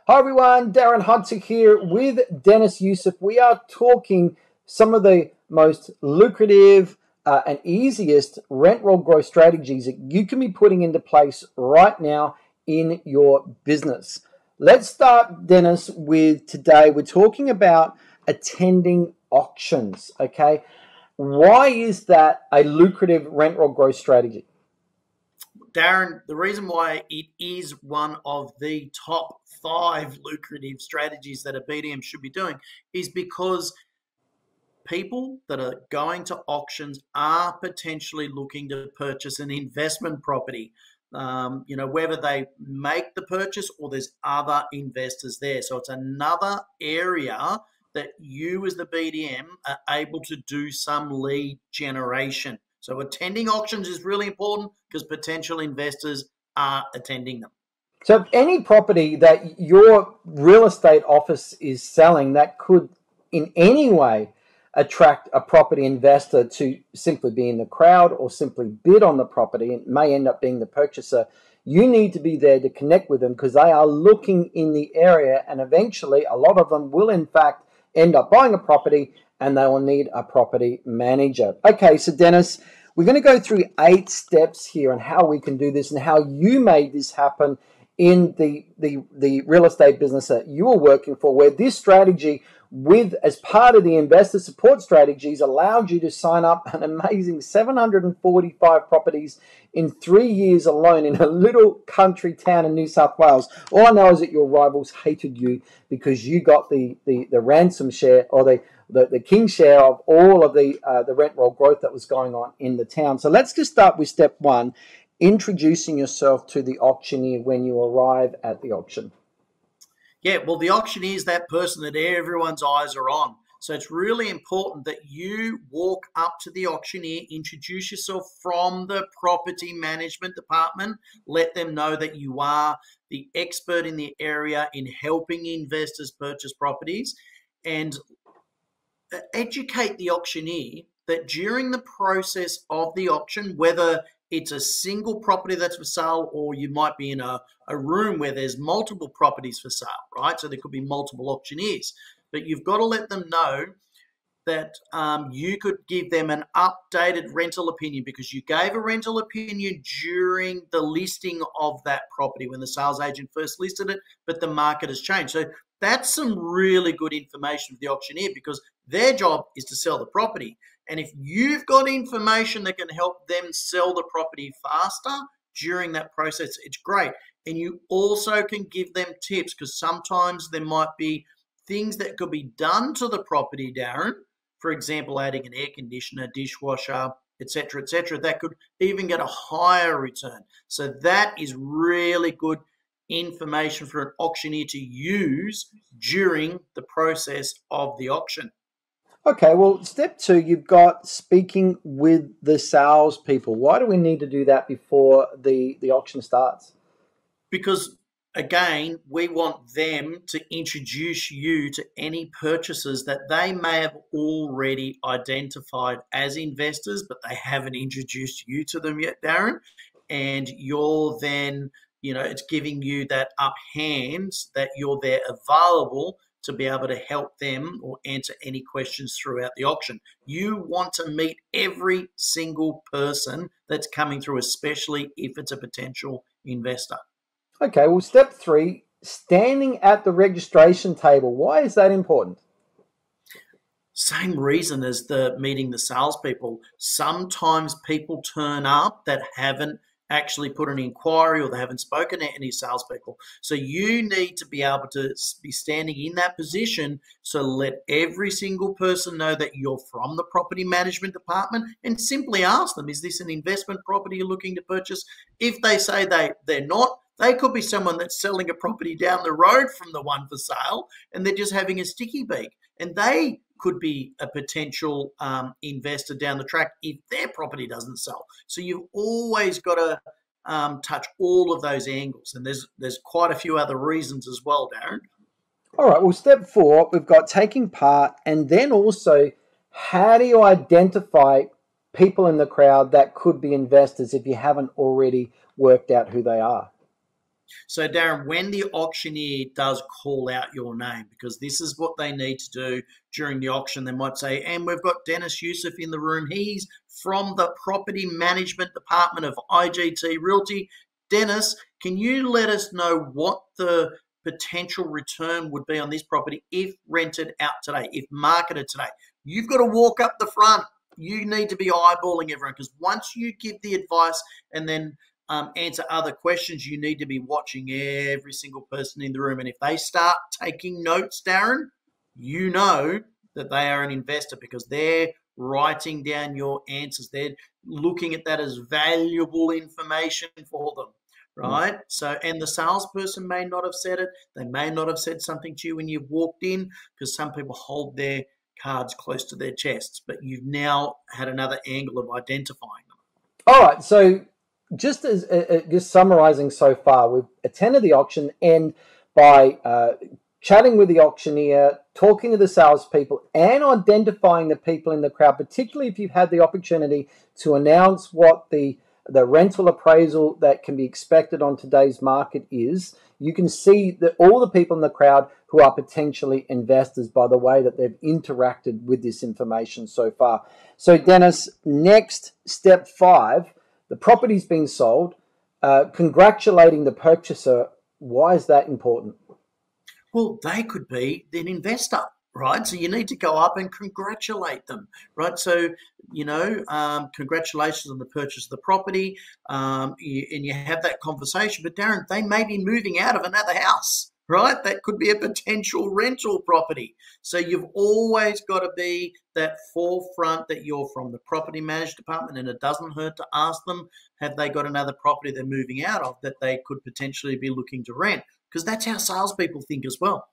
Hi everyone, Darren Hunter here with Deniz Yusuf. We are talking some of the most lucrative and easiest rent roll growth strategies that you can be putting into place right now in your business. Let's start, Deniz, with today. We're talking about attending auctions, okay? Why is that a lucrative rent roll growth strategy? Darren, the reason why it is one of the top 5 lucrative strategies that a BDM should be doing is because people that are going to auctions are potentially looking to purchase an investment property, whether they make the purchase or there's other investors there. So it's another area that you as the BDM are able to do some lead generation. So attending auctions is really important because potential investors are attending them. So if any property that your real estate office is selling that could in any way attract a property investor to simply be in the crowd or simply bid on the property, it may end up being the purchaser, you need to be there to connect with them because they are looking in the area, and eventually a lot of them will in fact end up buying a property and they will need a property manager. Okay, so Deniz, we're going to go through 8 steps here on how we can do this and how you made this happen in the real estate business that you are working for, where this strategy with as part of the investor support strategies allowed you to sign up an amazing 745 properties in 3 years alone in a little country town in New South Wales. All I know is that your rivals hated you because you got the ransom share or the king share of all of the rent roll growth that was going on in the town. So let's just start with step 1, introducing yourself to the auctioneer when you arrive at the auction. Yeah, well, the auctioneer is that person that everyone's eyes are on. So it's really important that you walk up to the auctioneer, introduce yourself from the property management department, let them know that you are the expert in the area in helping investors purchase properties, and educate the auctioneer that during the process of the auction, whether it's a single property that's for sale or you might be in a room where there's multiple properties for sale, right? So there could be multiple auctioneers, but you've got to let them know that you could give them an updated rental opinion because you gave a rental opinion during the listing of that property when the sales agent first listed it, but the market has changed. So that's some really good information for the auctioneer because their job is to sell the property. And if you've got information that can help them sell the property faster during that process, it's great. And you also can give them tips because sometimes there might be things that could be done to the property, Darren. For example, adding an air conditioner, dishwasher, etc., that could even get a higher return. So that is really good information for an auctioneer to use during the process of the auction. Okay, well, step 2, you've got speaking with the salespeople. Why do we need to do that before the auction starts? Because, again, we want them to introduce you to any purchasers that they may have already identified as investors, but they haven't introduced you to them yet, Darren. And you're then, it's giving you that up hands that you're there available to be able to help them or answer any questions throughout the auction. You want to meet every single person that's coming through, especially if it's a potential investor. Okay, well, step 3, standing at the registration table. Why is that important? Same reason as the meeting the salespeople. Sometimes people turn up that haven't actually put an inquiry or they haven't spoken to any salespeople. So you need to be able to be standing in that position. So let every single person know that you're from the property management department and simply ask them, is this an investment property you're looking to purchase? If they say they're not, they could be someone that's selling a property down the road from the one for sale and they're just having a sticky beak. And they could be a potential investor down the track if their property doesn't sell. So you've always got to touch all of those angles. And there's quite a few other reasons as well, Darren. All right, well, step 4, we've got taking part, and then also how do you identify people in the crowd that could be investors if you haven't already worked out who they are? So, Darren, when the auctioneer does call out your name, because this is what they need to do during the auction, they might say, and we've got Deniz Yusuf in the room. He's from the property management department of IGT Realty. Deniz, can you let us know what the potential return would be on this property if rented out today, if marketed today? You've got to walk up the front. You need to be eyeballing everyone, because once you give the advice and then answer other questions, you need to be watching every single person in the room. And if they start taking notes, Darren, you know that they are an investor, because they're writing down your answers. They're looking at that as valuable information for them, right? So, and the salesperson may not have said it. They may not have said something to you when you walked in, because some people hold their cards close to their chests, but you've now had another angle of identifying them. All right, so just summarizing so far, we've attended the auction, and by chatting with the auctioneer, talking to the salespeople, and identifying the people in the crowd, particularly if you've had the opportunity to announce what the rental appraisal that can be expected on today's market is, you can see that all the people in the crowd who are potentially investors by the way that they've interacted with this information so far. So, Deniz, next step 5, the property's been sold. Congratulating the purchaser. Why is that important? Well, they could be an investor, right? So you need to go up and congratulate them, right? So, congratulations on the purchase of the property, and you have that conversation. But Darren, they may be moving out of another house, right? That could be a potential rental property. So you've always got to be that forefront that you're from the property management department, and it doesn't hurt to ask them, have they got another property they're moving out of that they could potentially be looking to rent? Because that's how salespeople think as well.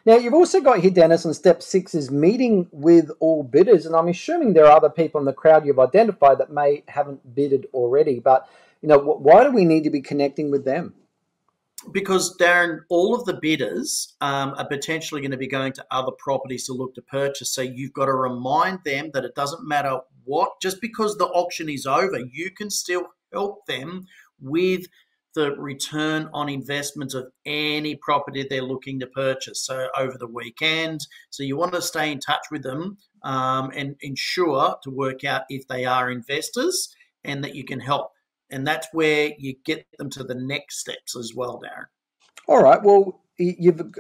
Now, you've also got here, Deniz, on step 6 is meeting with all bidders. And I'm assuming there are other people in the crowd you've identified that may haven't bidded already. But, why do we need to be connecting with them? Because, Darren, all of the bidders are potentially going to be going to other properties to look to purchase. So you've got to remind them that it doesn't matter what, just because the auction is over, you can still help them with the return on investment of any property they're looking to purchase. So over the weekend, so you want to stay in touch with them and ensure to work out if they are investors and that you can help. And that's where you get them to the next steps as well, Darren. All right. Well,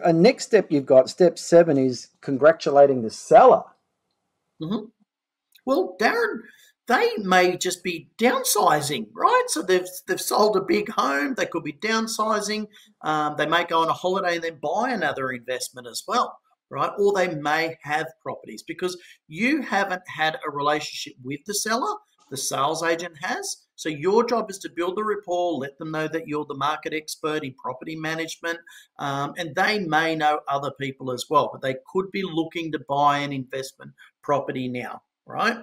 a next step you've got, step 7, is congratulating the seller. Mm-hmm. Well, Darren, they may just be downsizing, right? So they've sold a big home. They could be downsizing. They may go on a holiday and then buy another investment as well, right? Or they may have properties, because you haven't had a relationship with the seller. The sales agent has. So your job is to build the rapport, let them know that you're the market expert in property management, and they may know other people as well, but they could be looking to buy an investment property now, right?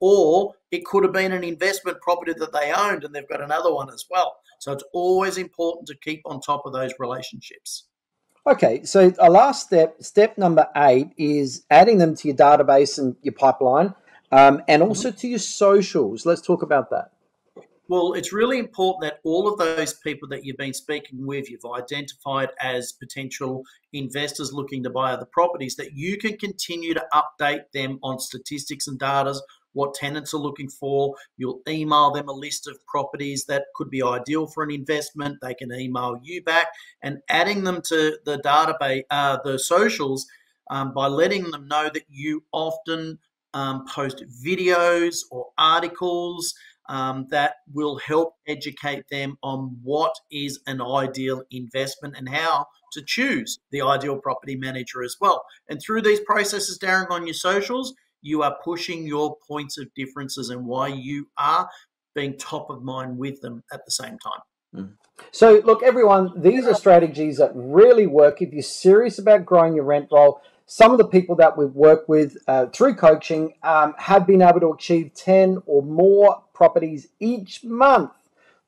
Or it could have been an investment property that they owned and they've got another one as well. So it's always important to keep on top of those relationships. Okay, so our last step number 8, is adding them to your database and your pipeline, and also to your socials. Let's talk about that. Well, it's really important that all of those people that you've been speaking with, you've identified as potential investors looking to buy other properties, that you can continue to update them on statistics and data, what tenants are looking for. You'll email them a list of properties that could be ideal for an investment. They can email you back, and adding them to the database, the socials, by letting them know that you often post videos or articles that will help educate them on what is an ideal investment and how to choose the ideal property manager as well. And through these processes, Darren, on your socials, you are pushing your points of differences and why you are being top of mind with them at the same time. So, look, everyone, these are strategies that really work if you're serious about growing your rent roll. Some of the people that we've worked with through coaching have been able to achieve 10 or more properties each month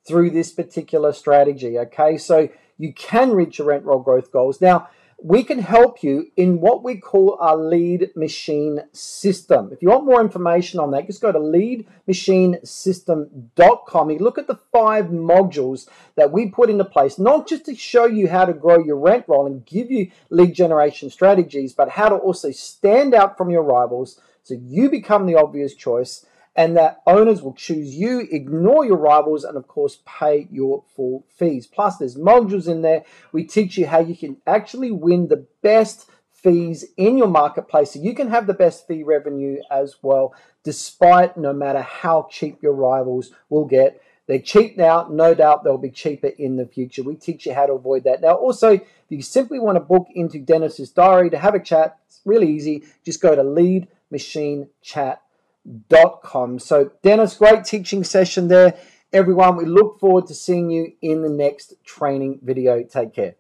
through this particular strategy, okay? So you can reach your rent roll growth goals. Now, we can help you in what we call our lead machine system. If you want more information on that, just go to leadmachinesystem.com. You look at the 5 modules that we put into place, not just to show you how to grow your rent roll and give you lead generation strategies, but how to also stand out from your rivals so you become the obvious choice, and that owners will choose you, ignore your rivals, and of course pay your full fees. Plus, there's modules in there. We teach you how you can actually win the best fees in your marketplace, so you can have the best fee revenue as well, despite no matter how cheap your rivals will get. They're cheap now, no doubt they'll be cheaper in the future. We teach you how to avoid that. Now, also, if you simply want to book into Dennis's diary to have a chat, it's really easy. Just go to leadmachinechat.com. So, Dennis, great teaching session there. Everyone, we look forward to seeing you in the next training video. Take care.